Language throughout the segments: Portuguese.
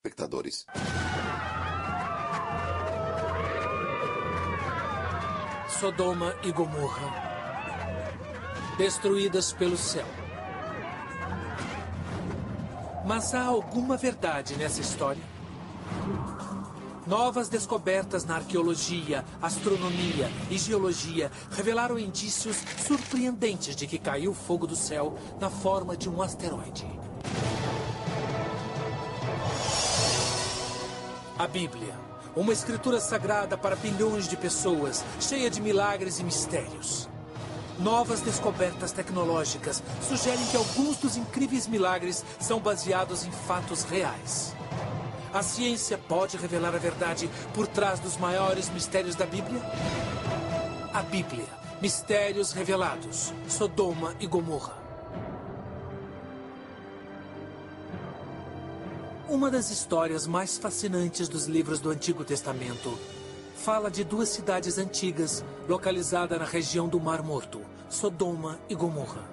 Espectadores. Sodoma e Gomorra, destruídas pelo céu. Mas há alguma verdade nessa história? Novas descobertas na arqueologia, astronomia e geologia revelaram indícios surpreendentes de que caiu fogo do céu na forma de um asteroide. A Bíblia, uma escritura sagrada para bilhões de pessoas, cheia de milagres e mistérios. Novas descobertas tecnológicas sugerem que alguns dos incríveis milagres são baseados em fatos reais. A ciência pode revelar a verdade por trás dos maiores mistérios da Bíblia? A Bíblia, Mistérios Revelados, Sodoma e Gomorra. Uma das histórias mais fascinantes dos livros do Antigo Testamento fala de duas cidades antigas localizadas na região do Mar Morto, Sodoma e Gomorra.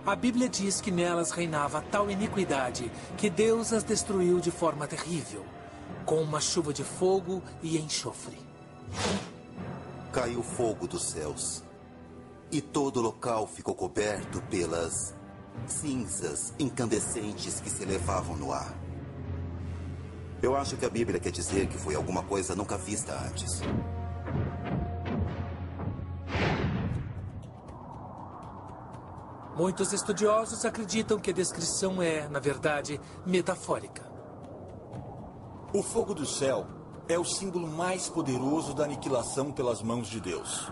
A Bíblia diz que nelas reinava tal iniquidade que Deus as destruiu de forma terrível, com uma chuva de fogo e enxofre. Caiu fogo dos céus, e todo o local ficou coberto pelas cinzas incandescentes que se elevavam no ar. Eu acho que a Bíblia quer dizer que foi alguma coisa nunca vista antes. Muitos estudiosos acreditam que a descrição é, na verdade, metafórica. O fogo do céu é o símbolo mais poderoso da aniquilação pelas mãos de Deus.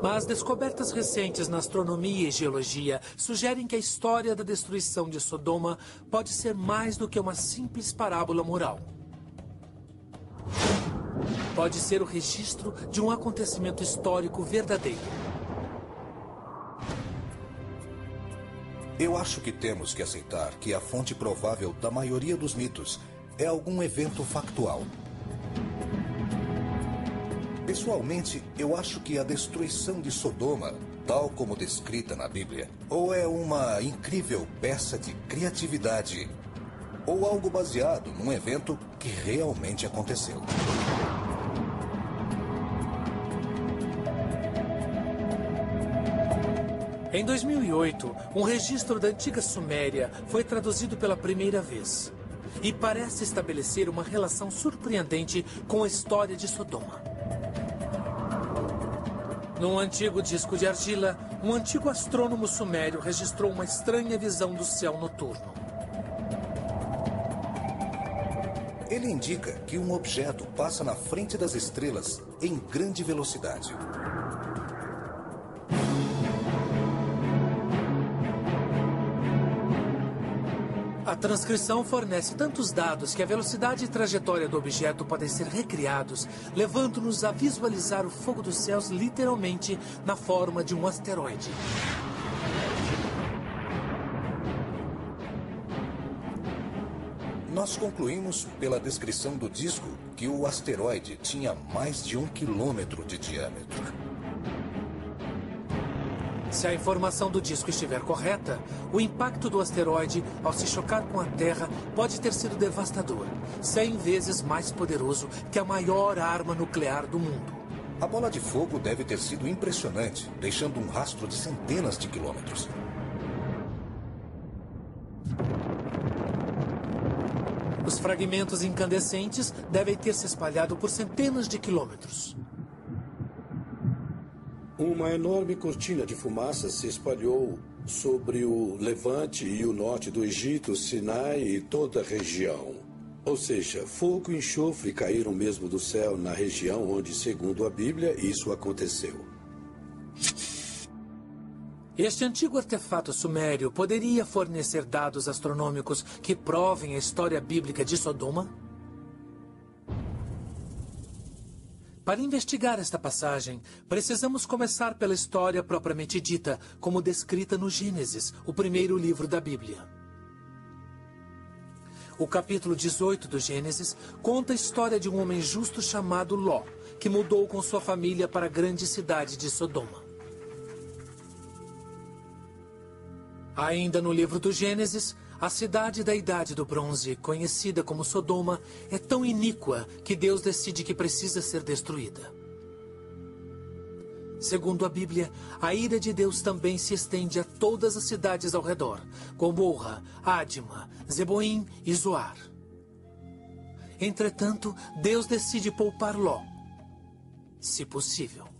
Mas descobertas recentes na astronomia e geologia sugerem que a história da destruição de Sodoma pode ser mais do que uma simples parábola moral. Pode ser o registro de um acontecimento histórico verdadeiro. Eu acho que temos que aceitar que a fonte provável da maioria dos mitos é algum evento factual. Pessoalmente, eu acho que a destruição de Sodoma, tal como descrita na Bíblia, ou é uma incrível peça de criatividade, ou algo baseado num evento que realmente aconteceu. Em 2008, um registro da antiga Suméria foi traduzido pela primeira vez e parece estabelecer uma relação surpreendente com a história de Sodoma. Num antigo disco de argila, um antigo astrônomo sumério registrou uma estranha visão do céu noturno. Ele indica que um objeto passa na frente das estrelas em grande velocidade. A transcrição fornece tantos dados que a velocidade e trajetória do objeto podem ser recriados, levando-nos a visualizar o fogo dos céus literalmente na forma de um asteroide. Nós concluímos pela descrição do disco que o asteroide tinha mais de 1 quilômetro de diâmetro. Se a informação do disco estiver correta, o impacto do asteroide, ao se chocar com a Terra, pode ter sido devastador, 100 vezes mais poderoso que a maior arma nuclear do mundo. A bola de fogo deve ter sido impressionante, deixando um rastro de centenas de quilômetros. Os fragmentos incandescentes devem ter se espalhado por centenas de quilômetros. Uma enorme cortina de fumaça se espalhou sobre o levante e o norte do Egito, Sinai e toda a região. Ou seja, fogo e enxofre caíram mesmo do céu na região onde, segundo a Bíblia, isso aconteceu. Este antigo artefato sumério poderia fornecer dados astronômicos que provem a história bíblica de Sodoma? Para investigar esta passagem, precisamos começar pela história propriamente dita, como descrita no Gênesis, o primeiro livro da Bíblia. O capítulo 18 do Gênesis conta a história de um homem justo chamado Ló, que mudou com sua família para a grande cidade de Sodoma. Ainda no livro do Gênesis, a cidade da Idade do Bronze, conhecida como Sodoma, é tão iníqua que Deus decide que precisa ser destruída. Segundo a Bíblia, a ira de Deus também se estende a todas as cidades ao redor, Gomorra, Adma, Zeboim e Zoar. Entretanto, Deus decide poupar Ló, se possível.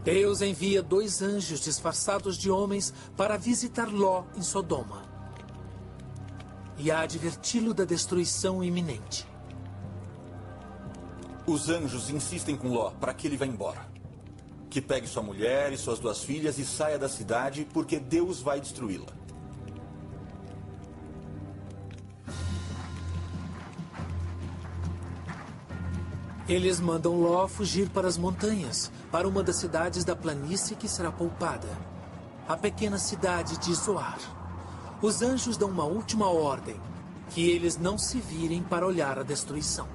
Deus envia 2 anjos disfarçados de homens para visitar Ló em Sodoma e a adverti-lo da destruição iminente. Os anjos insistem com Ló para que ele vá embora. Que pegue sua mulher e suas 2 filhas e saia da cidade, porque Deus vai destruí-la. Eles mandam Ló fugir para as montanhas, para uma das cidades da planície que será poupada, a pequena cidade de Zoar. Os anjos dão uma última ordem, que eles não se virem para olhar a destruição.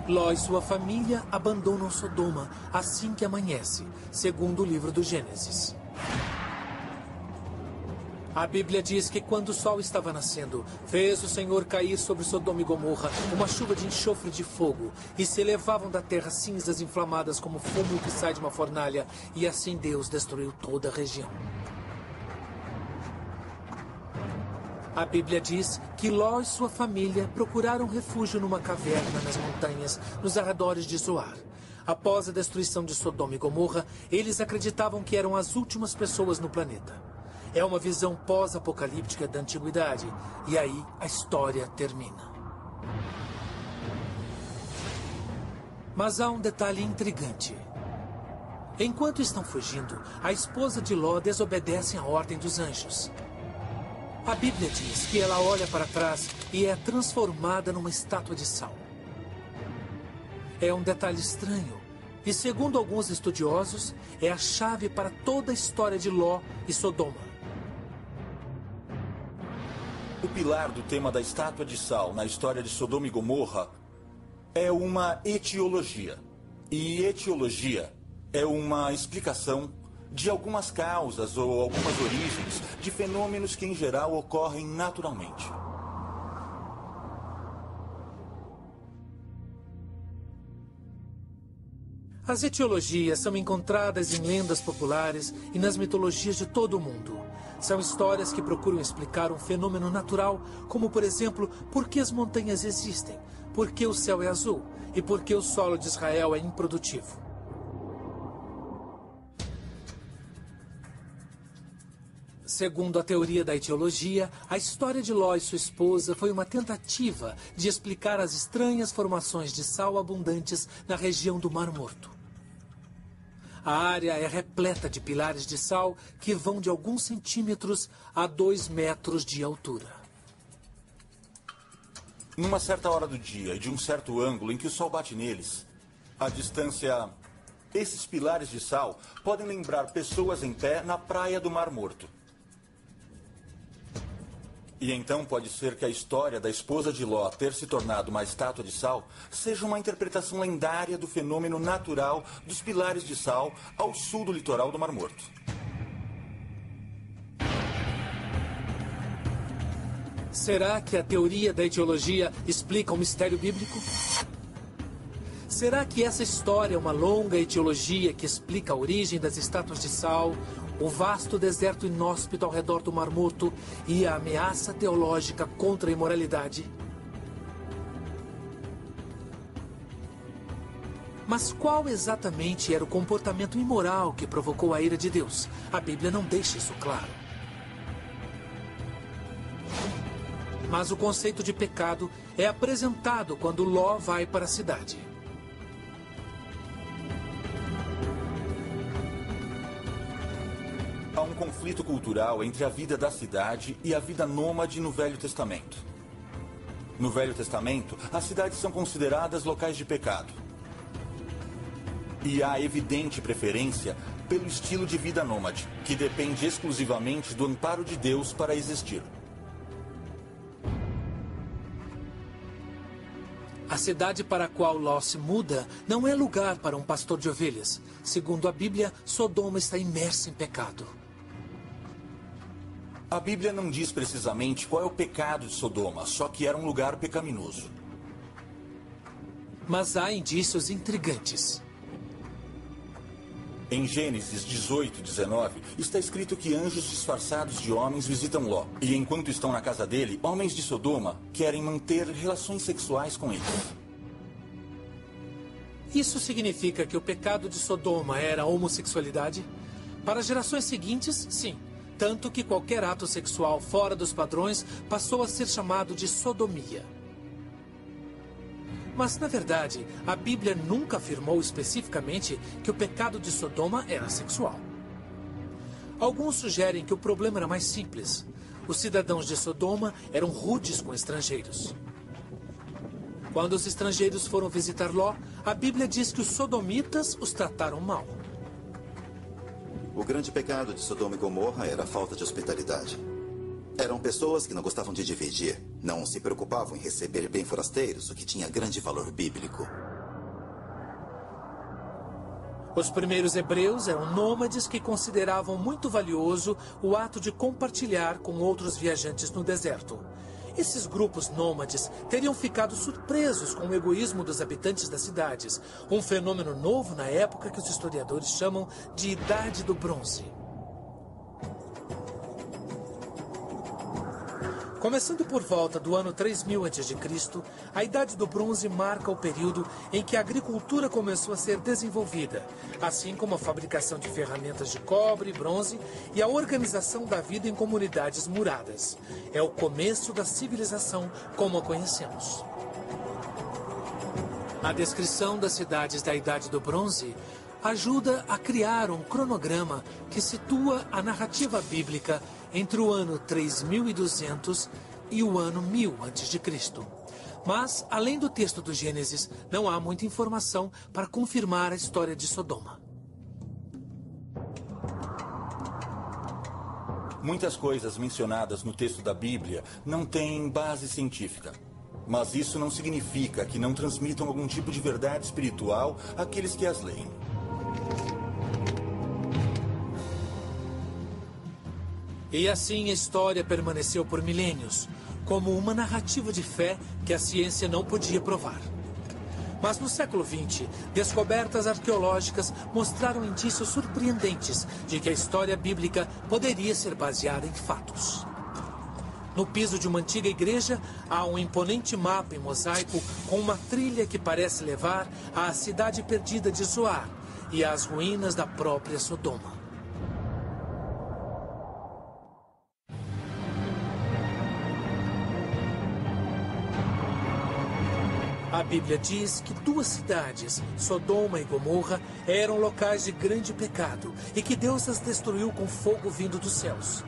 Ló e sua família abandonam Sodoma assim que amanhece, segundo o livro do Gênesis. A Bíblia diz que quando o sol estava nascendo, fez o Senhor cair sobre Sodoma e Gomorra uma chuva de enxofre de fogo, e se elevavam da terra cinzas inflamadas como fumo que sai de uma fornalha, e assim Deus destruiu toda a região. A Bíblia diz que Ló e sua família procuraram refúgio numa caverna nas montanhas, nos arredores de Zoar. Após a destruição de Sodoma e Gomorra, eles acreditavam que eram as últimas pessoas no planeta. É uma visão pós-apocalíptica da antiguidade. E aí a história termina. Mas há um detalhe intrigante. Enquanto estão fugindo, a esposa de Ló desobedece à ordem dos anjos. A Bíblia diz que ela olha para trás e é transformada numa estátua de sal. É um detalhe estranho. E segundo alguns estudiosos, é a chave para toda a história de Ló e Sodoma. O pilar do tema da estátua de sal na história de Sodoma e Gomorra é uma etiologia. E etiologia é uma explicação de algumas causas ou algumas origens de fenômenos que, em geral, ocorrem naturalmente. As etiologias são encontradas em lendas populares e nas mitologias de todo o mundo. São histórias que procuram explicar um fenômeno natural, como, por exemplo, por que as montanhas existem, por que o céu é azul e por que o solo de Israel é improdutivo. Segundo a teoria da etiologia, a história de Ló e sua esposa foi uma tentativa de explicar as estranhas formações de sal abundantes na região do Mar Morto. A área é repleta de pilares de sal que vão de alguns centímetros a 2 metros de altura. Numa certa hora do dia e de um certo ângulo em que o sol bate neles, a distância... Esses pilares de sal podem lembrar pessoas em pé na praia do Mar Morto. E então pode ser que a história da esposa de Ló ter se tornado uma estátua de sal seja uma interpretação lendária do fenômeno natural dos pilares de sal ao sul do litoral do Mar Morto. Será que a teoria da etiologia explica o mistério bíblico? Será que essa história é uma longa etiologia que explica a origem das estátuas de sal, o vasto deserto inóspito ao redor do Mar Morto e a ameaça teológica contra a imoralidade? Mas qual exatamente era o comportamento imoral que provocou a ira de Deus? A Bíblia não deixa isso claro. Mas o conceito de pecado é apresentado quando Ló vai para a cidade. Há um conflito cultural entre a vida da cidade e a vida nômade no Velho Testamento. No Velho Testamento, as cidades são consideradas locais de pecado. E há evidente preferência pelo estilo de vida nômade, que depende exclusivamente do amparo de Deus para existir. As cidade para a qual Ló se muda não é lugar para um pastor de ovelhas. Segundo a Bíblia, Sodoma está imersa em pecado. A Bíblia não diz precisamente qual é o pecado de Sodoma, só que era um lugar pecaminoso. Mas há indícios intrigantes. Em Gênesis 18:19, está escrito que anjos disfarçados de homens visitam Ló. E enquanto estão na casa dele, homens de Sodoma querem manter relações sexuais com ele. Isso significa que o pecado de Sodoma era a homossexualidade? Para gerações seguintes, sim. Tanto que qualquer ato sexual fora dos padrões passou a ser chamado de sodomia. Mas, na verdade, a Bíblia nunca afirmou especificamente que o pecado de Sodoma era sexual. Alguns sugerem que o problema era mais simples. Os cidadãos de Sodoma eram rudes com estrangeiros. Quando os estrangeiros foram visitar Ló, a Bíblia diz que os sodomitas os trataram mal. O grande pecado de Sodoma e Gomorra era a falta de hospitalidade. Eram pessoas que não gostavam de dividir, não se preocupavam em receber bem forasteiros, o que tinha grande valor bíblico. Os primeiros hebreus eram nômades que consideravam muito valioso o ato de compartilhar com outros viajantes no deserto. Esses grupos nômades teriam ficado surpresos com o egoísmo dos habitantes das cidades, um fenômeno novo na época que os historiadores chamam de Idade do Bronze. Começando por volta do ano 3000 a.C., a Idade do Bronze marca o período em que a agricultura começou a ser desenvolvida, assim como a fabricação de ferramentas de cobre e bronze e a organização da vida em comunidades muradas. É o começo da civilização como a conhecemos. A descrição das cidades da Idade do Bronze ajuda a criar um cronograma que situa a narrativa bíblica entre o ano 3200 e o ano 1000 a.C. Mas, além do texto do Gênesis, não há muita informação para confirmar a história de Sodoma. Muitas coisas mencionadas no texto da Bíblia não têm base científica. Mas isso não significa que não transmitam algum tipo de verdade espiritual àqueles que as leem. E assim a história permaneceu por milênios, como uma narrativa de fé que a ciência não podia provar. Mas no século XX, descobertas arqueológicas mostraram indícios surpreendentes de que a história bíblica poderia ser baseada em fatos. No piso de uma antiga igreja, há um imponente mapa em mosaico com uma trilha que parece levar à cidade perdida de Zoar e às ruínas da própria Sodoma. A Bíblia diz que duas cidades, Sodoma e Gomorra, eram locais de grande pecado e que Deus as destruiu com fogo vindo dos céus,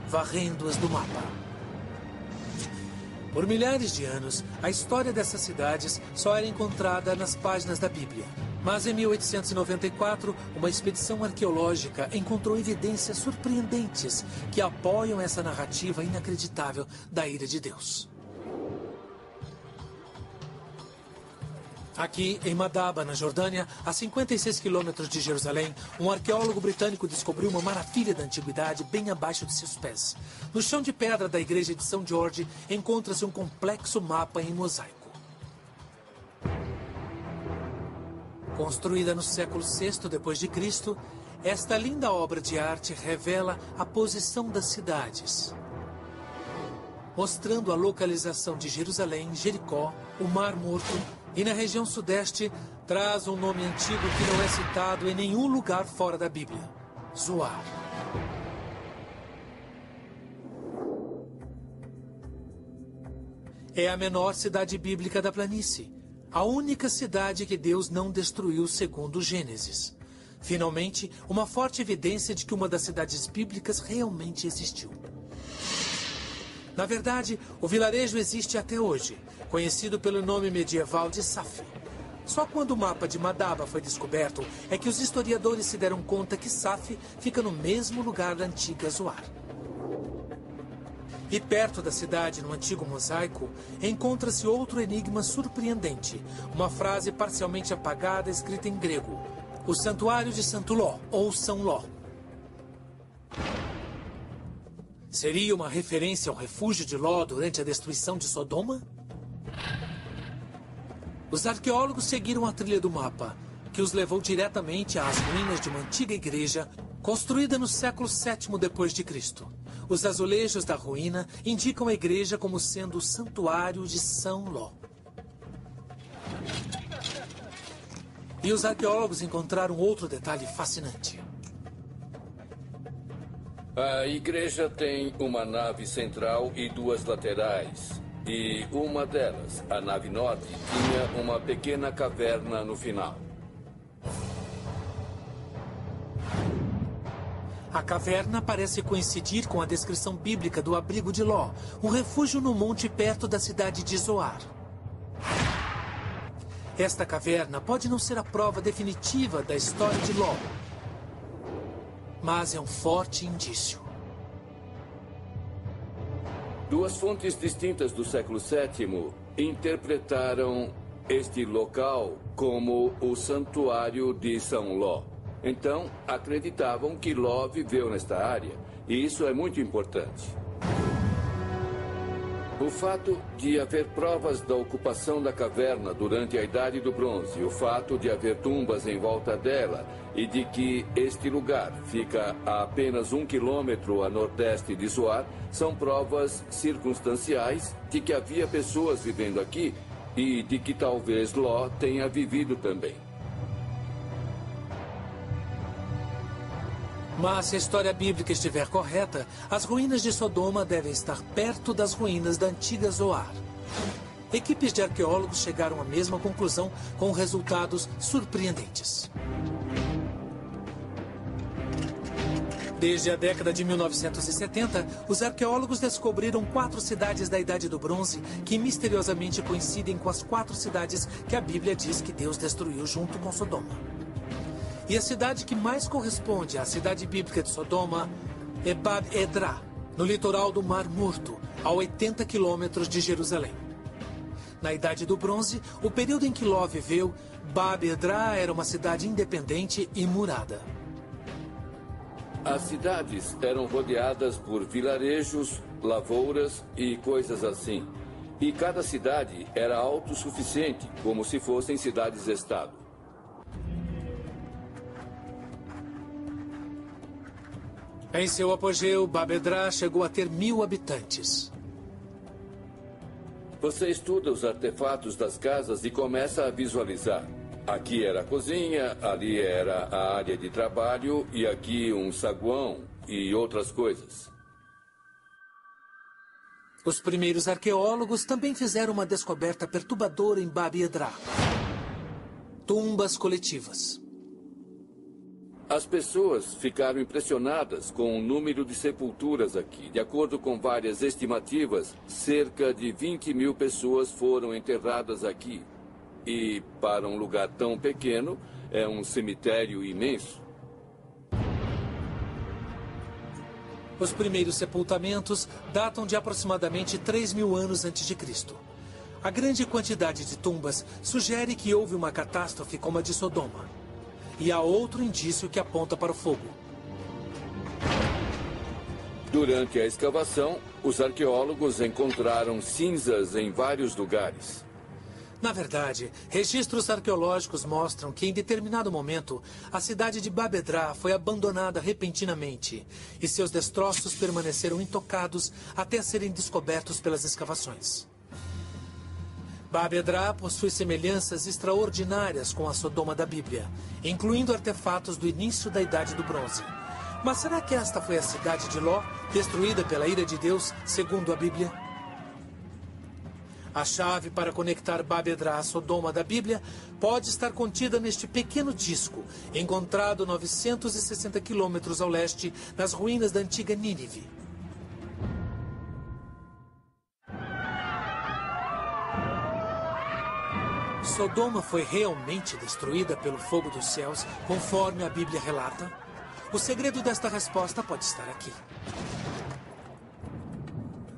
varrendo-as do mapa. Por milhares de anos, a história dessas cidades só era encontrada nas páginas da Bíblia. Mas em 1894, uma expedição arqueológica encontrou evidências surpreendentes que apoiam essa narrativa inacreditável da ira de Deus. Aqui, em Madaba, na Jordânia, a 56 quilômetros de Jerusalém, um arqueólogo britânico descobriu uma maravilha da antiguidade bem abaixo de seus pés. No chão de pedra da igreja de São Jorge, encontra-se um complexo mapa em mosaico. Construída no século VI d.C., esta linda obra de arte revela a posição das cidades, mostrando a localização de Jerusalém, Jericó, o Mar Morto, e na região sudeste traz um nome antigo que não é citado em nenhum lugar fora da Bíblia: Zoar. É a menor cidade bíblica da planície, a única cidade que Deus não destruiu segundo Gênesis. Finalmente, uma forte evidência de que uma das cidades bíblicas realmente existiu. Na verdade, o vilarejo existe até hoje, conhecido pelo nome medieval de Saf. Só quando o mapa de Madaba foi descoberto é que os historiadores se deram conta que Saf fica no mesmo lugar da antiga Zoar. E perto da cidade, no antigo mosaico, encontra-se outro enigma surpreendente. Uma frase parcialmente apagada escrita em grego. O Santuário de Santo Ló, ou São Ló. Seria uma referência ao refúgio de Ló durante a destruição de Sodoma? Os arqueólogos seguiram a trilha do mapa, que os levou diretamente às ruínas de uma antiga igreja construída no século VII depois de Cristo. Os azulejos da ruína indicam a igreja como sendo o Santuário de São Ló. E os arqueólogos encontraram outro detalhe fascinante. A igreja tem uma nave central e duas laterais. E uma delas, a nave norte, tinha uma pequena caverna no final. A caverna parece coincidir com a descrição bíblica do abrigo de Ló, um refúgio no monte perto da cidade de Zoar. Esta caverna pode não ser a prova definitiva da história de Ló, mas é um forte indício. Duas fontes distintas do século VII interpretaram este local como o Santuário de São Ló. Então, acreditavam que Ló viveu nesta área, e isso é muito importante. O fato de haver provas da ocupação da caverna durante a Idade do Bronze, o fato de haver tumbas em volta dela e de que este lugar fica a apenas 1 quilômetro a nordeste de Zoar, são provas circunstanciais de que havia pessoas vivendo aqui e de que talvez Ló tenha vivido também. Mas se a história bíblica estiver correta, as ruínas de Sodoma devem estar perto das ruínas da antiga Zoar. Equipes de arqueólogos chegaram à mesma conclusão com resultados surpreendentes. Desde a década de 1970, os arqueólogos descobriram 4 cidades da Idade do Bronze que misteriosamente coincidem com as 4 cidades que a Bíblia diz que Deus destruiu junto com Sodoma. E a cidade que mais corresponde à cidade bíblica de Sodoma é Bab Edrá, no litoral do Mar Morto, a 80 quilômetros de Jerusalém. Na Idade do Bronze, o período em que Ló viveu, Bab Edrá era uma cidade independente e murada. As cidades eram rodeadas por vilarejos, lavouras e coisas assim. E cada cidade era autossuficiente, como se fossem cidades-estado. Em seu apogeu, Bab Edrá chegou a ter 1000 habitantes. Você estuda os artefatos das casas e começa a visualizar. Aqui era a cozinha, ali era a área de trabalho e aqui um saguão e outras coisas. Os primeiros arqueólogos também fizeram uma descoberta perturbadora em Bab Edrá. Tumbas coletivas. As pessoas ficaram impressionadas com o número de sepulturas aqui. De acordo com várias estimativas, cerca de 20.000 pessoas foram enterradas aqui. E, para um lugar tão pequeno, é um cemitério imenso. Os primeiros sepultamentos datam de aproximadamente 3.000 anos antes de Cristo. A grande quantidade de tumbas sugere que houve uma catástrofe como a de Sodoma. E há outro indício que aponta para o fogo. Durante a escavação, os arqueólogos encontraram cinzas em vários lugares. Na verdade, registros arqueológicos mostram que, em determinado momento, a cidade de Bab Edrá foi abandonada repentinamente e seus destroços permaneceram intocados até serem descobertos pelas escavações. Bab Edrá possui semelhanças extraordinárias com a Sodoma da Bíblia, incluindo artefatos do início da Idade do Bronze. Mas será que esta foi a cidade de Ló, destruída pela ira de Deus, segundo a Bíblia? A chave para conectar Bab Edrá à Sodoma da Bíblia pode estar contida neste pequeno disco, encontrado 960 quilômetros ao leste, nas ruínas da antiga Nínive. Sodoma foi realmente destruída pelo fogo dos céus, conforme a Bíblia relata? O segredo desta resposta pode estar aqui.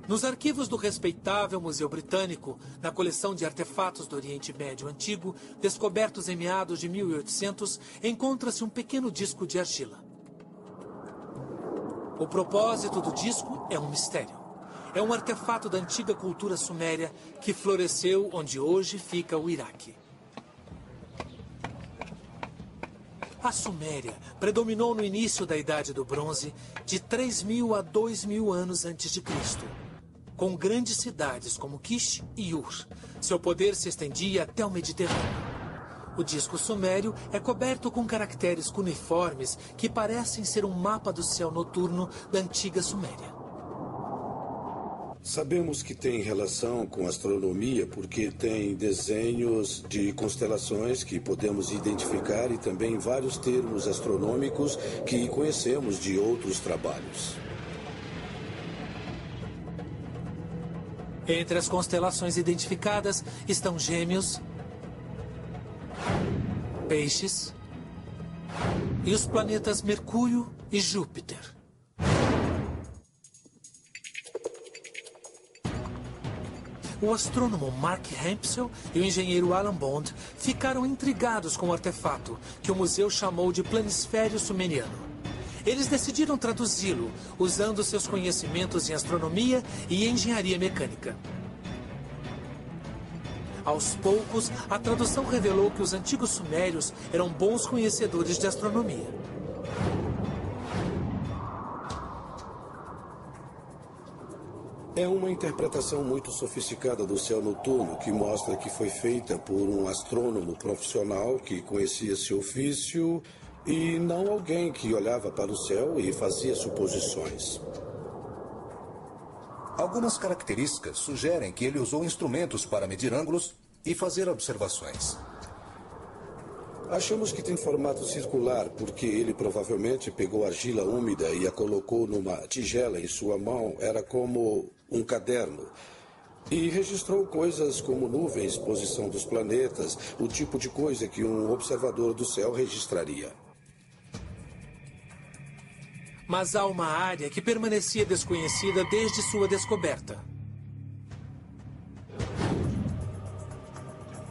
Nos arquivos do respeitável Museu Britânico, na coleção de artefatos do Oriente Médio Antigo, descobertos em meados de 1800, encontra-se um pequeno disco de argila. O propósito do disco é um mistério. É um artefato da antiga cultura suméria que floresceu onde hoje fica o Iraque. A Suméria predominou no início da Idade do Bronze, de 3.000 a 2.000 anos antes de Cristo, com grandes cidades como Kish e Ur. Seu poder se estendia até o Mediterrâneo. O disco sumério é coberto com caracteres cuneiformes que parecem ser um mapa do céu noturno da antiga Suméria. Sabemos que tem relação com astronomia porque tem desenhos de constelações que podemos identificar e também vários termos astronômicos que conhecemos de outros trabalhos. Entre as constelações identificadas estão Gêmeos, Peixes e os planetas Mercúrio e Júpiter. O astrônomo Mark Hempsel e o engenheiro Alan Bond ficaram intrigados com o artefato, que o museu chamou de Planisfério Sumeriano. Eles decidiram traduzi-lo, usando seus conhecimentos em astronomia e engenharia mecânica. Aos poucos, a tradução revelou que os antigos sumérios eram bons conhecedores de astronomia. É uma interpretação muito sofisticada do céu noturno que mostra que foi feita por um astrônomo profissional que conhecia seu ofício e não alguém que olhava para o céu e fazia suposições. Algumas características sugerem que ele usou instrumentos para medir ângulos e fazer observações. Achamos que tem formato circular porque ele provavelmente pegou argila úmida e a colocou numa tigela em sua mão. Era como um caderno. E registrou coisas como nuvens, posição dos planetas, o tipo de coisa que um observador do céu registraria. Mas há uma área que permanecia desconhecida desde sua descoberta.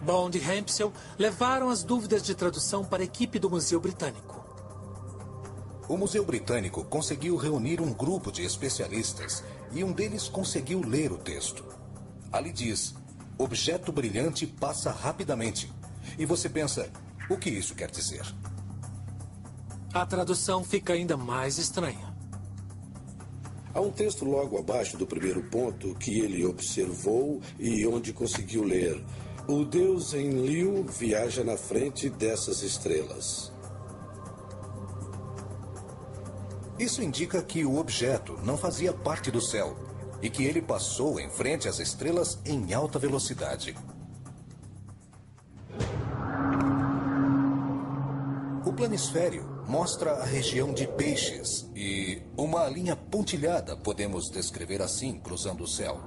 Bond e Hempsel levaram as dúvidas de tradução para a equipe do Museu Britânico. O Museu Britânico conseguiu reunir um grupo de especialistas e um deles conseguiu ler o texto. Ali diz: objeto brilhante passa rapidamente. E você pensa, o que isso quer dizer? A tradução fica ainda mais estranha. Há um texto logo abaixo do primeiro ponto que ele observou e onde conseguiu ler: o Deus Enlil viaja na frente dessas estrelas. Isso indica que o objeto não fazia parte do céu e que ele passou em frente às estrelas em alta velocidade. O planisfério mostra a região de Peixes e uma linha pontilhada, podemos descrever assim, cruzando o céu.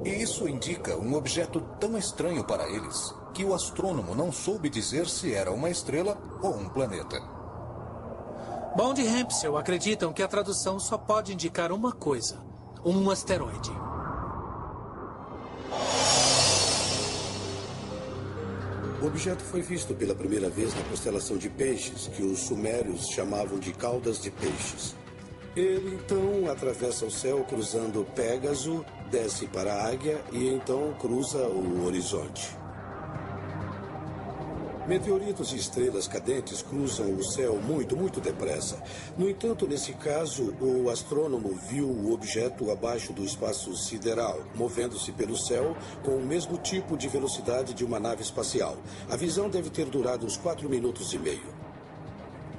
E isso indica um objeto tão estranho para eles que o astrônomo não soube dizer se era uma estrela ou um planeta. Bond e Hempsel acreditam que a tradução só pode indicar uma coisa: um asteroide. O objeto foi visto pela primeira vez na constelação de Peixes, que os sumérios chamavam de caudas de peixes. Ele então atravessa o céu cruzando Pégaso, desce para a Águia e então cruza o horizonte. Meteoritos e estrelas cadentes cruzam o céu muito, muito depressa. No entanto, nesse caso, o astrônomo viu o objeto abaixo do espaço sideral, movendo-se pelo céu com o mesmo tipo de velocidade de uma nave espacial. A visão deve ter durado uns 4 minutos e meio.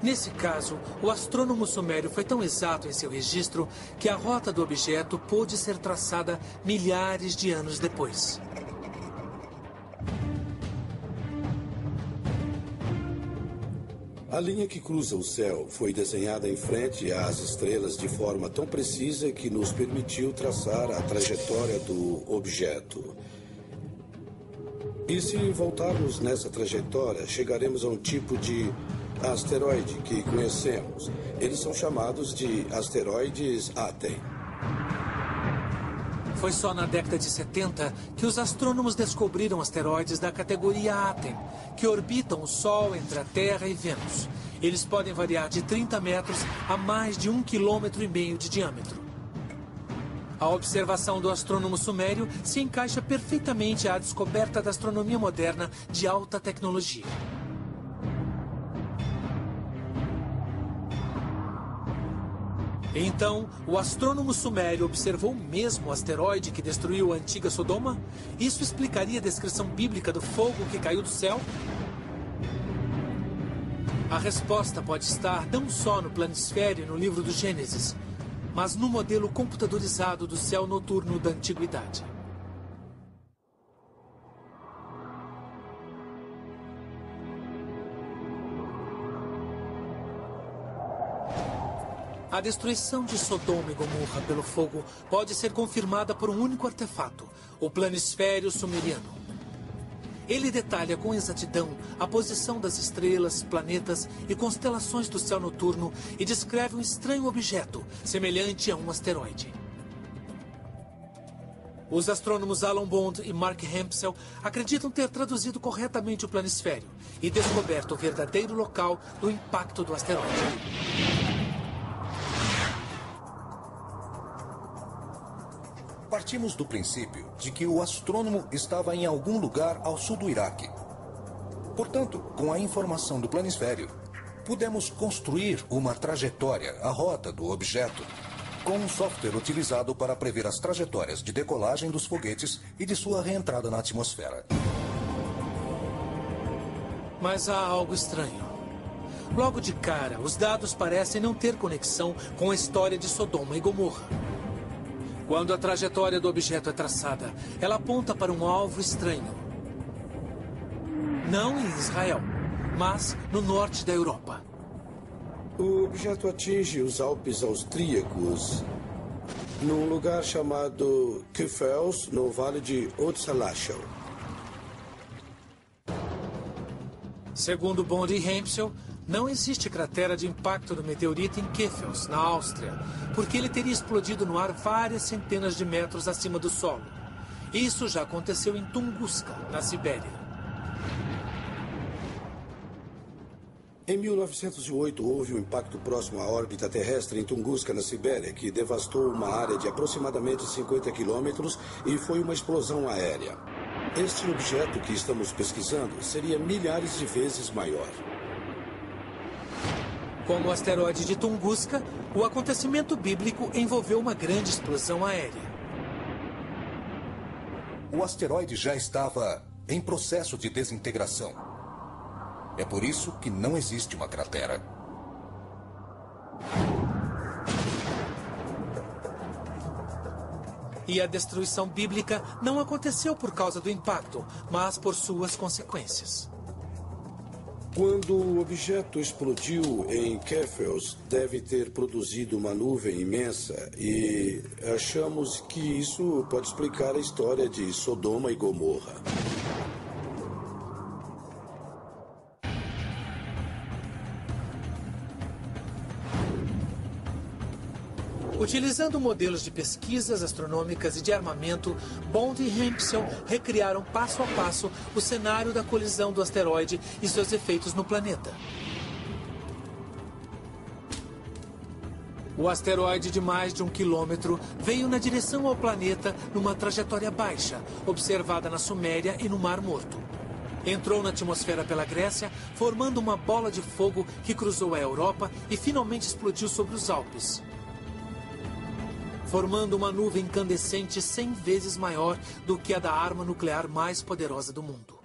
Nesse caso, o astrônomo sumério foi tão exato em seu registro que a rota do objeto pôde ser traçada milhares de anos depois. A linha que cruza o céu foi desenhada em frente às estrelas de forma tão precisa que nos permitiu traçar a trajetória do objeto. E se voltarmos nessa trajetória, chegaremos a um tipo de asteroide que conhecemos. Eles são chamados de asteroides Aten. Foi só na década de 70 que os astrônomos descobriram asteroides da categoria Aten, que orbitam o Sol entre a Terra e Vênus. Eles podem variar de 30 metros a mais de 1,5 km de diâmetro. A observação do astrônomo sumério se encaixa perfeitamente à descoberta da astronomia moderna de alta tecnologia. Então, o astrônomo sumério observou o mesmo asteroide que destruiu a antiga Sodoma? Isso explicaria a descrição bíblica do fogo que caiu do céu? A resposta pode estar não só no planisfério e no livro do Gênesis, mas no modelo computadorizado do céu noturno da antiguidade. A destruição de Sodoma e Gomorra pelo fogo pode ser confirmada por um único artefato, o planisfério sumeriano. Ele detalha com exatidão a posição das estrelas, planetas e constelações do céu noturno e descreve um estranho objeto, semelhante a um asteroide. Os astrônomos Alan Bond e Mark Hempsel acreditam ter traduzido corretamente o planisfério e descoberto o verdadeiro local do impacto do asteroide. Partimos do princípio de que o astrônomo estava em algum lugar ao sul do Iraque. Portanto, com a informação do planisfério, pudemos construir uma trajetória, a rota do objeto, com um software utilizado para prever as trajetórias de decolagem dos foguetes e de sua reentrada na atmosfera. Mas há algo estranho. Logo de cara, os dados parecem não ter conexão com a história de Sodoma e Gomorra. Quando a trajetória do objeto é traçada, ela aponta para um alvo estranho. Não em Israel, mas no norte da Europa. O objeto atinge os Alpes austríacos, num lugar chamado Kfels, no vale de Otzalachel. Segundo Bond e Hempsel, não existe cratera de impacto do meteorito em Kfels, na Áustria, porque ele teria explodido no ar várias centenas de metros acima do solo. Isso já aconteceu em Tunguska, na Sibéria. Em 1908, houve um impacto próximo à órbita terrestre em Tunguska, na Sibéria, que devastou uma área de aproximadamente 50 quilômetros e foi uma explosão aérea. Este objeto que estamos pesquisando seria milhares de vezes maior. Como o asteroide de Tunguska, o acontecimento bíblico envolveu uma grande explosão aérea. O asteroide já estava em processo de desintegração. É por isso que não existe uma cratera. E a destruição bíblica não aconteceu por causa do impacto, mas por suas consequências. Quando o objeto explodiu em Kfels, deve ter produzido uma nuvem imensa e achamos que isso pode explicar a história de Sodoma e Gomorra. Utilizando modelos de pesquisas astronômicas e de armamento, Bond e Hempsel recriaram passo a passo o cenário da colisão do asteroide e seus efeitos no planeta. O asteroide de mais de 1 quilômetro veio na direção ao planeta numa trajetória baixa, observada na Suméria e no Mar Morto. Entrou na atmosfera pela Grécia, formando uma bola de fogo que cruzou a Europa e finalmente explodiu sobre os Alpes, formando uma nuvem incandescente 100 vezes maior do que a da arma nuclear mais poderosa do mundo.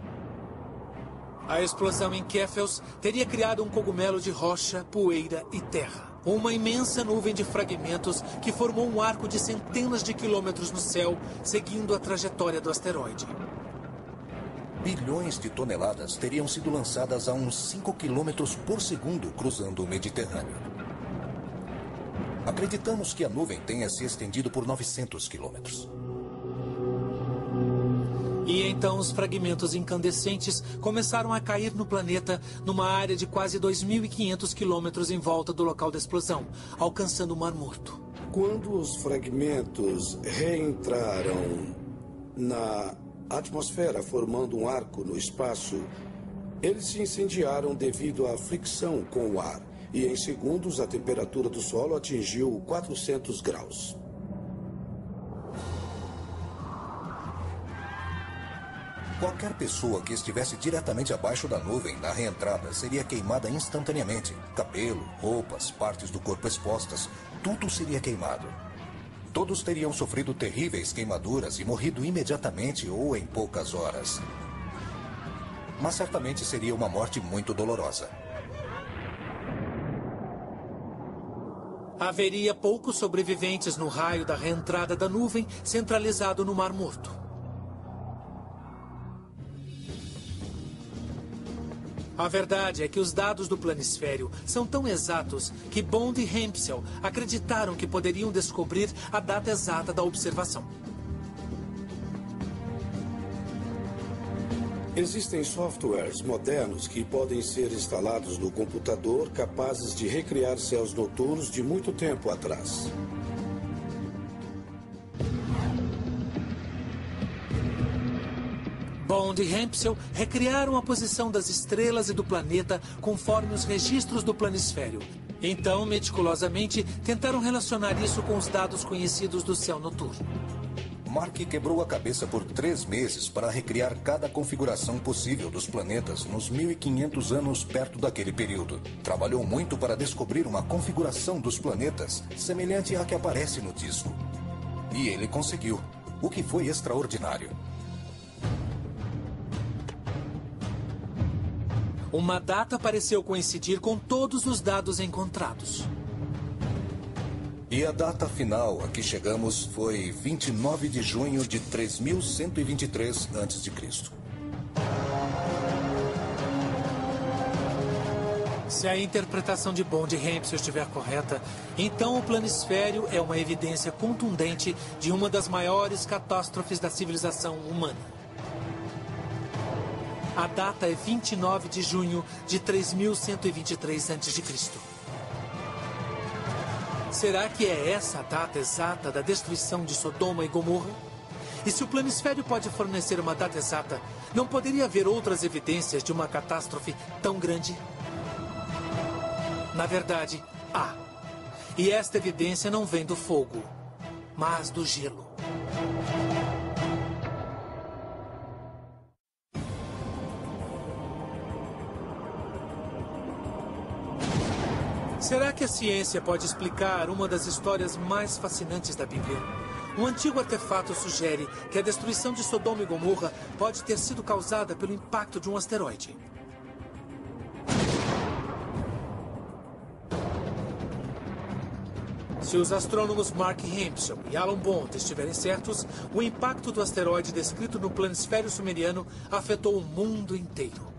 A explosão em Kfels teria criado um cogumelo de rocha, poeira e terra. Uma imensa nuvem de fragmentos que formou um arco de centenas de quilômetros no céu, seguindo a trajetória do asteroide. Bilhões de toneladas teriam sido lançadas a uns 5 quilômetros por segundo cruzando o Mediterrâneo. Acreditamos que a nuvem tenha se estendido por 900 quilômetros. E então os fragmentos incandescentes começaram a cair no planeta numa área de quase 2.500 quilômetros em volta do local da explosão, alcançando o Mar Morto. Quando os fragmentos reentraram na atmosfera, formando um arco no espaço, eles se incendiaram devido à fricção com o ar. E em segundos, a temperatura do solo atingiu 400 graus. Qualquer pessoa que estivesse diretamente abaixo da nuvem na reentrada seria queimada instantaneamente. Cabelo, roupas, partes do corpo expostas, tudo seria queimado. Todos teriam sofrido terríveis queimaduras e morrido imediatamente ou em poucas horas. Mas certamente seria uma morte muito dolorosa. Haveria poucos sobreviventes no raio da reentrada da nuvem centralizado no Mar Morto. A verdade é que os dados do planisfério são tão exatos que Bond e Hempsel acreditaram que poderiam descobrir a data exata da observação. Existem softwares modernos que podem ser instalados no computador capazes de recriar céus noturnos de muito tempo atrás. Bond e Hempsel recriaram a posição das estrelas e do planeta conforme os registros do planisfério. Então, meticulosamente, tentaram relacionar isso com os dados conhecidos do céu noturno. Mark quebrou a cabeça por 3 meses para recriar cada configuração possível dos planetas nos 1500 anos perto daquele período. Trabalhou muito para descobrir uma configuração dos planetas semelhante à que aparece no disco. E ele conseguiu, o que foi extraordinário. Uma data pareceu coincidir com todos os dados encontrados. E a data final a que chegamos foi 29 de junho de 3123 a.C. Se a interpretação de Bond e Hempsel estiver correta, então o planisfério é uma evidência contundente de uma das maiores catástrofes da civilização humana. A data é 29 de junho de 3123 a.C. Será que é essa a data exata da destruição de Sodoma e Gomorra? E se o planisfério pode fornecer uma data exata, não poderia haver outras evidências de uma catástrofe tão grande? Na verdade, há. E esta evidência não vem do fogo, mas do gelo. Será que a ciência pode explicar uma das histórias mais fascinantes da Bíblia? Um antigo artefato sugere que a destruição de Sodoma e Gomorra pode ter sido causada pelo impacto de um asteroide. Se os astrônomos Mark Hempsel e Alan Bond estiverem certos, o impacto do asteroide descrito no planisfério sumeriano afetou o mundo inteiro.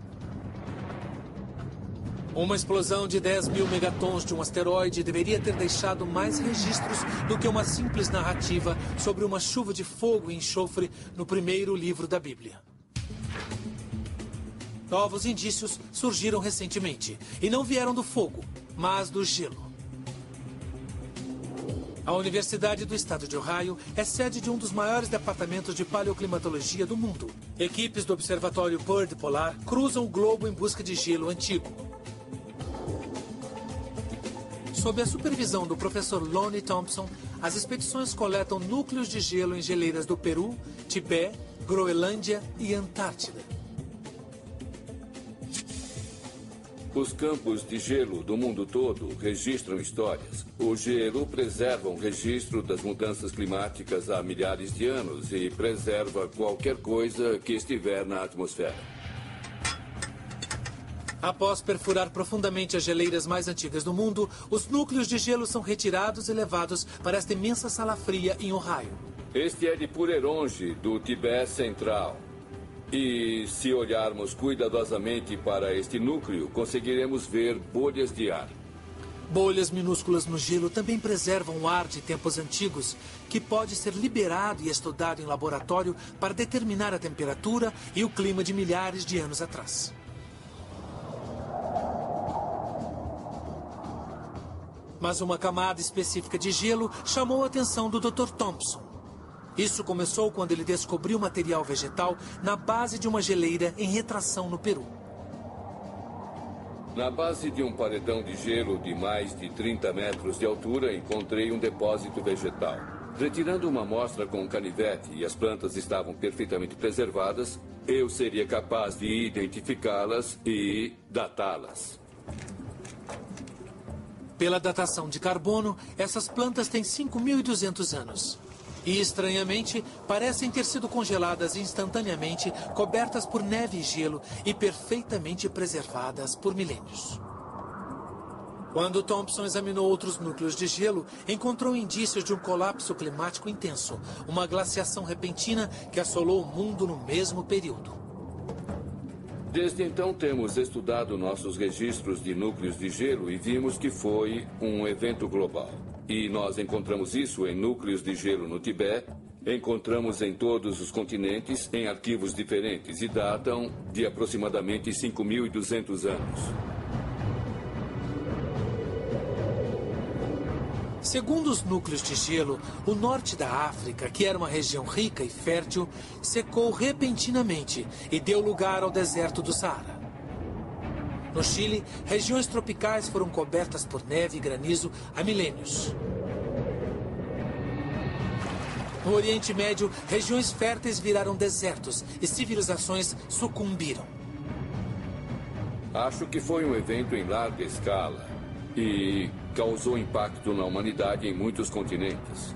Uma explosão de 10.000 megatons de um asteroide deveria ter deixado mais registros do que uma simples narrativa sobre uma chuva de fogo e enxofre no primeiro livro da Bíblia. Novos indícios surgiram recentemente e não vieram do fogo, mas do gelo. A Universidade do Estado de Ohio é sede de um dos maiores departamentos de paleoclimatologia do mundo. Equipes do Observatório Byrd Polar cruzam o globo em busca de gelo antigo. Sob a supervisão do professor Lonnie Thompson, as expedições coletam núcleos de gelo em geleiras do Peru, Tibete, Groenlândia e Antártida. Os campos de gelo do mundo todo registram histórias. O gelo preserva um registro das mudanças climáticas há milhares de anos e preserva qualquer coisa que estiver na atmosfera. Após perfurar profundamente as geleiras mais antigas do mundo, os núcleos de gelo são retirados e levados para esta imensa sala fria em Ohio. Este é de Pureronge, do Tibete Central. E se olharmos cuidadosamente para este núcleo, conseguiremos ver bolhas de ar. Bolhas minúsculas no gelo também preservam o ar de tempos antigos, que pode ser liberado e estudado em laboratório para determinar a temperatura e o clima de milhares de anos atrás. Mas uma camada específica de gelo chamou a atenção do Dr. Thompson. Isso começou quando ele descobriu material vegetal na base de uma geleira em retração no Peru. Na base de um paredão de gelo de mais de 30 metros de altura, encontrei um depósito vegetal. Retirando uma amostra com um canivete e as plantas estavam perfeitamente preservadas, eu seria capaz de identificá-las e datá-las. Pela datação de carbono, essas plantas têm 5.200 anos. E, estranhamente, parecem ter sido congeladas instantaneamente, cobertas por neve e gelo e perfeitamente preservadas por milênios. Quando Thompson examinou outros núcleos de gelo, encontrou indícios de um colapso climático intenso, uma glaciação repentina que assolou o mundo no mesmo período. Desde então temos estudado nossos registros de núcleos de gelo e vimos que foi um evento global. E nós encontramos isso em núcleos de gelo no Tibete, encontramos em todos os continentes, em arquivos diferentes e datam de aproximadamente 5.200 anos. Segundo os núcleos de gelo, o norte da África, que era uma região rica e fértil, secou repentinamente e deu lugar ao deserto do Saara. No Chile, regiões tropicais foram cobertas por neve e granizo há milênios. No Oriente Médio, regiões férteis viraram desertos e civilizações sucumbiram. Acho que foi um evento em larga escala e causou impacto na humanidade em muitos continentes.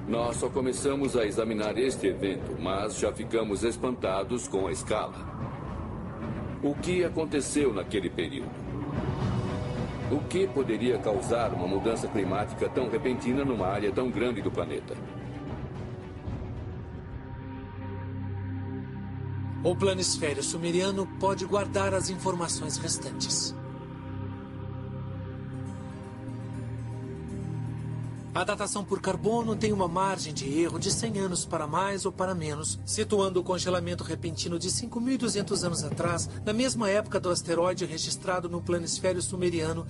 Nós só começamos a examinar este evento, mas já ficamos espantados com a escala. O que aconteceu naquele período? O que poderia causar uma mudança climática tão repentina numa área tão grande do planeta? O planisfério sumeriano pode guardar as informações restantes. A datação por carbono tem uma margem de erro de 100 anos para mais ou para menos, situando o congelamento repentino de 5.200 anos atrás, na mesma época do asteroide registrado no planisfério sumeriano,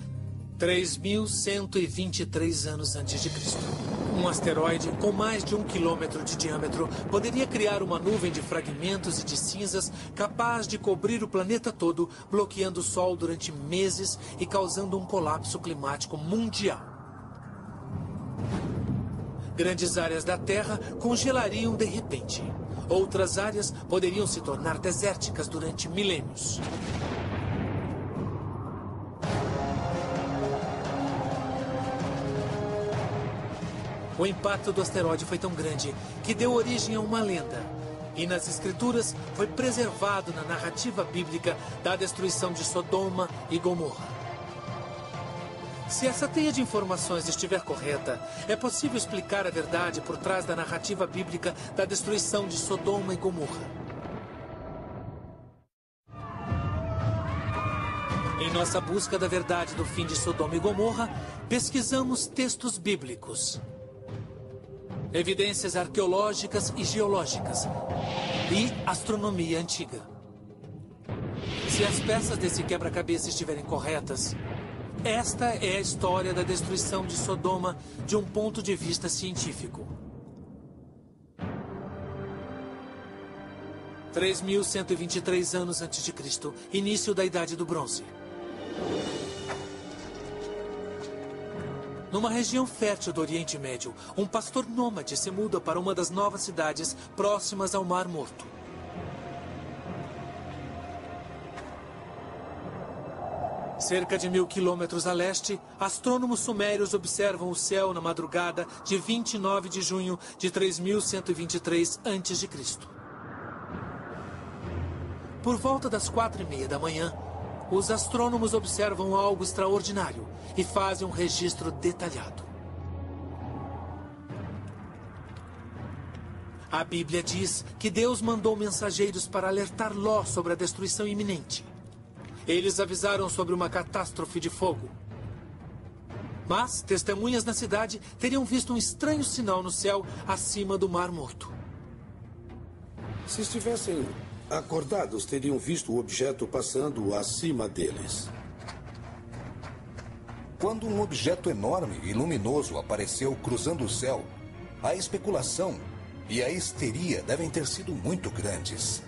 3.123 anos antes de Cristo. Um asteroide com mais de 1 quilômetro de diâmetro poderia criar uma nuvem de fragmentos e de cinzas capaz de cobrir o planeta todo, bloqueando o Sol durante meses e causando um colapso climático mundial. Grandes áreas da Terra congelariam de repente. Outras áreas poderiam se tornar desérticas durante milênios. O impacto do asteroide foi tão grande que deu origem a uma lenda. E nas escrituras foi preservado na narrativa bíblica da destruição de Sodoma e Gomorra. Se essa teia de informações estiver correta, é possível explicar a verdade por trás da narrativa bíblica da destruição de Sodoma e Gomorra. Em nossa busca da verdade do fim de Sodoma e Gomorra, pesquisamos textos bíblicos, evidências arqueológicas e geológicas e astronomia antiga. Se as peças desse quebra-cabeça estiverem corretas, esta é a história da destruição de Sodoma de um ponto de vista científico. 3.123 anos antes de Cristo, início da Idade do Bronze. Numa região fértil do Oriente Médio, um pastor nômade se muda para uma das novas cidades próximas ao Mar Morto. Cerca de 1.000 quilômetros a leste, astrônomos sumérios observam o céu na madrugada de 29 de junho de 3.123 a.C. Por volta das 4h30 da manhã, os astrônomos observam algo extraordinário e fazem um registro detalhado. A Bíblia diz que Deus mandou mensageiros para alertar Ló sobre a destruição iminente. Eles avisaram sobre uma catástrofe de fogo. Mas testemunhas na cidade teriam visto um estranho sinal no céu acima do Mar Morto. Se estivessem acordados, teriam visto o objeto passando acima deles. Quando um objeto enorme e luminoso apareceu cruzando o céu, a especulação e a histeria devem ter sido muito grandes.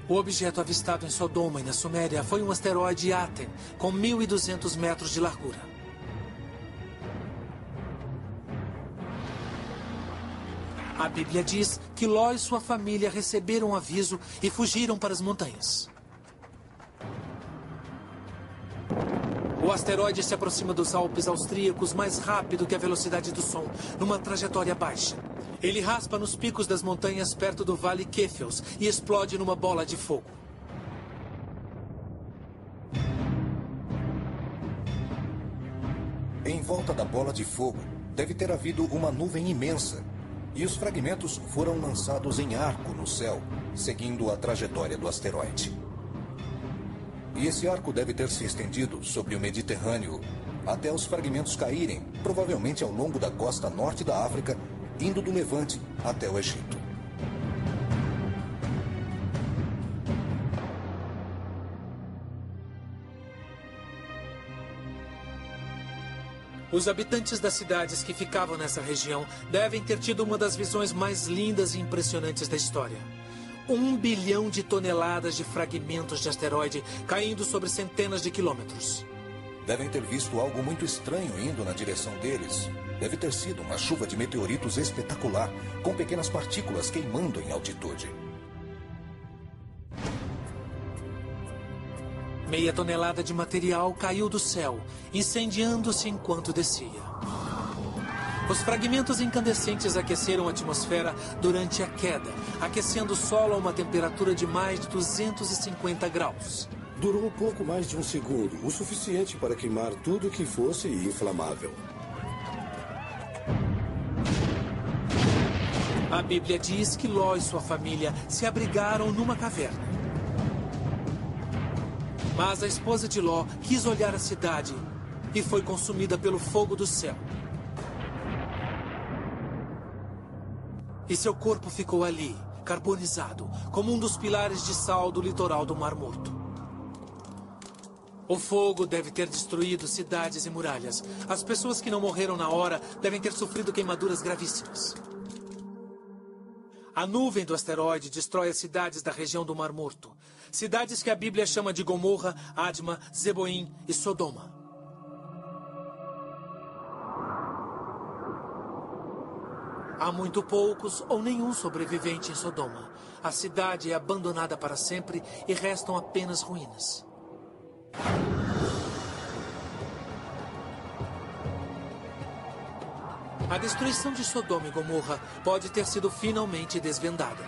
O objeto avistado em Sodoma e na Suméria foi um asteroide Aten, com 1.200 metros de largura. A Bíblia diz que Ló e sua família receberam aviso e fugiram para as montanhas. O asteroide se aproxima dos Alpes austríacos mais rápido que a velocidade do som, numa trajetória baixa. Ele raspa nos picos das montanhas perto do Vale Kefels e explode numa bola de fogo. Em volta da bola de fogo, deve ter havido uma nuvem imensa, e os fragmentos foram lançados em arco no céu, seguindo a trajetória do asteroide. E esse arco deve ter se estendido sobre o Mediterrâneo até os fragmentos caírem, provavelmente ao longo da costa norte da África, indo do Levante até o Egito. Os habitantes das cidades que ficavam nessa região devem ter tido uma das visões mais lindas e impressionantes da história. 1 bilhão de toneladas de fragmentos de asteroide caindo sobre centenas de quilômetros. Devem ter visto algo muito estranho indo na direção deles. Deve ter sido uma chuva de meteoritos espetacular, com pequenas partículas queimando em altitude. Meia tonelada de material caiu do céu, incendiando-se enquanto descia. Os fragmentos incandescentes aqueceram a atmosfera durante a queda, aquecendo o solo a uma temperatura de mais de 250 graus. Durou pouco mais de um segundo, o suficiente para queimar tudo que fosse inflamável. A Bíblia diz que Ló e sua família se abrigaram numa caverna. Mas a esposa de Ló quis olhar a cidade e foi consumida pelo fogo do céu. E seu corpo ficou ali, carbonizado, como um dos pilares de sal do litoral do Mar Morto. O fogo deve ter destruído cidades e muralhas. As pessoas que não morreram na hora devem ter sofrido queimaduras gravíssimas. A nuvem do asteroide destrói as cidades da região do Mar Morto. Cidades que a Bíblia chama de Gomorra, Adma, Zeboim e Sodoma. Há muito poucos ou nenhum sobrevivente em Sodoma. A cidade é abandonada para sempre e restam apenas ruínas. A destruição de Sodoma e Gomorra pode ter sido finalmente desvendada.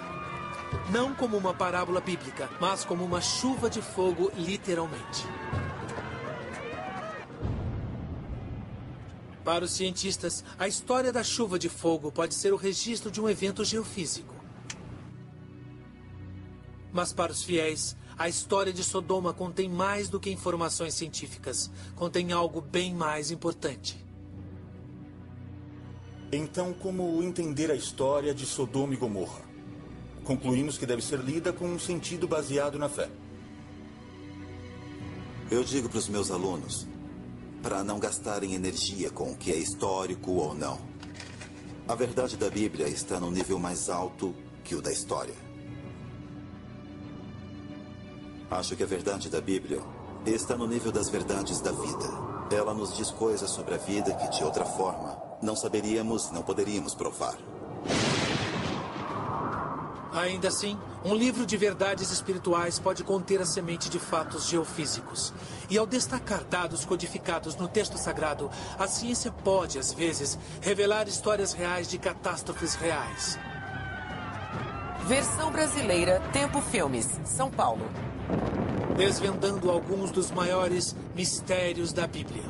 Não como uma parábola bíblica, mas como uma chuva de fogo, literalmente. Para os cientistas, a história da chuva de fogo pode ser o registro de um evento geofísico. Mas para os fiéis, a história de Sodoma contém mais do que informações científicas. Contém algo bem mais importante. Então, como entender a história de Sodoma e Gomorra? Concluímos que deve ser lida com um sentido baseado na fé. Eu digo para os meus alunos para não gastarem energia com o que é histórico ou não. A verdade da Bíblia está no nível mais alto que o da história. Acho que a verdade da Bíblia está no nível das verdades da vida. Ela nos diz coisas sobre a vida que, de outra forma, não saberíamos, não poderíamos provar. Ainda assim, um livro de verdades espirituais pode conter a semente de fatos geofísicos. E ao destacar dados codificados no texto sagrado, a ciência pode, às vezes, revelar histórias reais de catástrofes reais. Versão brasileira, Tempo Filmes, São Paulo. Desvendando alguns dos maiores mistérios da Bíblia.